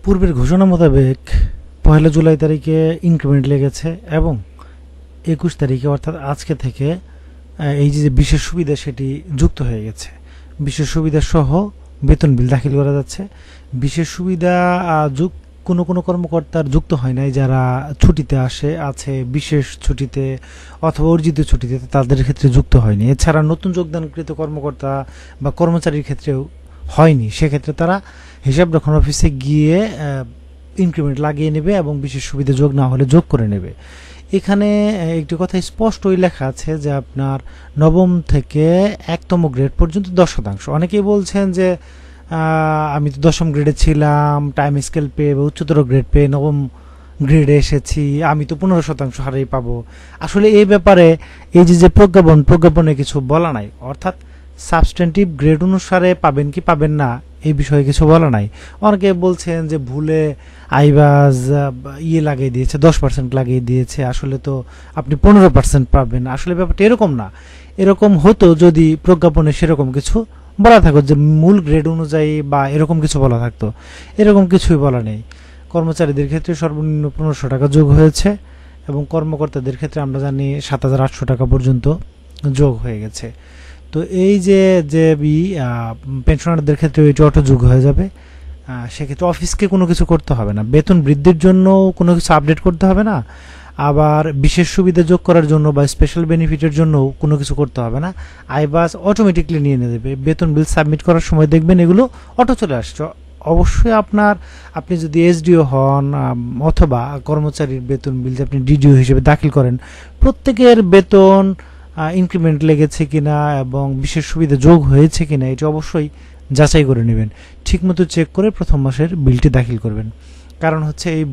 পূর্বের ঘোষণা মোতাবেক ১লা জুলাই তারিখে ইনক্রিমেন্ট লেগেছে এবং ২১ তারিখে অর্থাৎ আজকে থেকে এই যে বিশেষ সুবিধা সেটি যুক্ত হয়ে গেছে। বিশেষ সুবিধা সহ বেতন বিল দাখিল করা যাচ্ছে। বিশেষ সুবিধা কোনো কর্মকর্তার যুক্ত হয় নাই, যারা ছুটিতে আছে বিশেষ ছুটিতে অথবা অর্জিত ছুটিতে, তাদের ক্ষেত্রে যুক্ত হয়নি। এছাড়া নতুন যোগদানকৃত কর্মকর্তা বা কর্মচারীর ক্ষেত্রেও হয়নি। সেক্ষেত্রে তারা হিসাব রক্ষণ অফিসে গিয়ে ইনক্রিমেন্ট লাগিয়ে নেবে এবং বিশেষ সুবিধা যোগ না হলে যোগ করে নেবে। এখানে একটি কথা স্পষ্টই লেখা আছে যে আপনার নবম থেকে ১তম গ্রেড পর্যন্ত 10%। অনেকেই বলছেন যে আমি তো ১০ম গ্রেডে ছিলাম, টাইম স্কেল পেয়ে বা উচ্চতর গ্রেড পেয়ে নবম গ্রেডে এসেছি, আমি তো 15% হারেই পাবো। আসলে এই ব্যাপারে এই যে প্রজ্ঞাপনে কিছু বলা নাই, অর্থাৎ সাবস্টেন্টিভ গ্রেড অনুসারে পাবেন কি পাবেন না এই বিষয়ে কিছু বলা নাই। অনেকে বলছেন যে ভুলে আইবাজ লাগিয়ে দিয়েছে, 10% লাগিয়ে দিয়েছে, আসলে তো আপনি 15% পাবেন। আসলে ব্যাপারটা এরকম না। এরকম হতো যদি প্রজ্ঞাপনে সেরকম কিছু বলা থাকতো যে মূল গ্রেড অনুযায়ী বা এরকম কিছু বলা থাকতো। এরকম কিছুই বলা নেই। কর্মচারীদের ক্ষেত্রে সর্বনিম্ন ১৫০০ টাকা যোগ হয়েছে এবং কর্মকর্তাদের ক্ষেত্রে আমরা জানি ৭৮০০ টাকা পর্যন্ত যোগ হয়ে গেছে। তো এই যে পেনশনারদের ক্ষেত্রে এটি অটো যোগ হয়ে যাবে। সেক্ষেত্রে অফিসকে কোনো কিছু করতে হবে না, বেতন বৃদ্ধির জন্য কোনো কিছু আপডেট করতে হবে না, আবার বিশেষ সুবিধা যোগ করার জন্য বা স্পেশাল বেনিফিটের জন্য কোনো কিছু করতে হবে না। আইবাস অটোমেটিকলি নিয়ে দেবে। বেতন বিল সাবমিট করার সময় দেখবেন এগুলো অটো চলে আসছে। অবশ্যই আপনি যদি এসডিও হন অথবা কর্মচারীর বেতন বিল আপনি ডিডিও হিসেবে দাখিল করেন, প্রত্যেকের বেতন ইনক্রিমেন্ট লেগেছে কিনা এবং বিশেষ সুবিধা যোগ হয়েছে কিনা এটি অবশ্যই যাচাই করে নেবেন। ঠিকমতো চেক করে প্রথম মাসের বিলটি দাখিল করবেন। কারণ হচ্ছে এই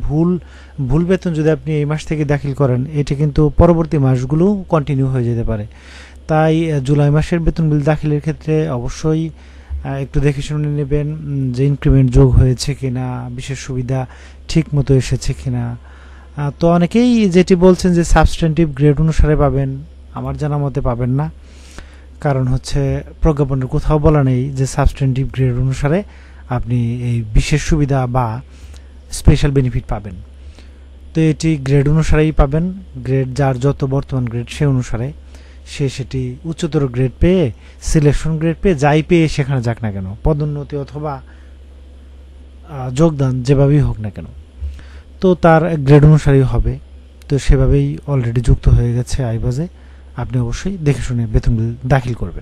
ভুল বেতন যদি আপনি এই মাস থেকে দাখিল করেন, এটি কিন্তু পরবর্তী মাসগুলো কন্টিনিউ হয়ে যেতে পারে। তাই জুলাই মাসের বেতন বিল দাখিলের ক্ষেত্রে অবশ্যই একটু দেখে শুনে নেবেন যে ইনক্রিমেন্ট যোগ হয়েছে কিনা, বিশেষ সুবিধা ঠিক মতো এসেছে কিনা। তো অনেকেই যেটি বলছেন যে সাবস্টেন্টিভ গ্রেড অনুসারে পাবেন, আমার জানা মতে পাবেন না। কারণ হচ্ছে প্রজ্ঞাপনের কোথাও বলা নেই যে সাবস্টেন্টিভ গ্রেড অনুসারে আপনি এই বিশেষ সুবিধা বা স্পেশাল বেনিফিট পাবেন। তো এটি গ্রেড অনুসারেই পাবেন। গ্রেড যার যত বর্তমান গ্রেড সে অনুসারে সেটি উচ্চতর গ্রেড পেয়ে, সিলেকশন গ্রেড পেয়ে, যাই পেয়ে সেখানে যাক না কেন, পদোন্নতি অথবা যোগদান যেভাবেই হোক না কেন, তো তার গ্রেড অনুসারেই হবে। তো সেভাবেই অলরেডি যুক্ত হয়ে গেছে আইবাজে। আপনি অবশ্যই দেখে শুনে বেতন বিল দাখিল করবেন।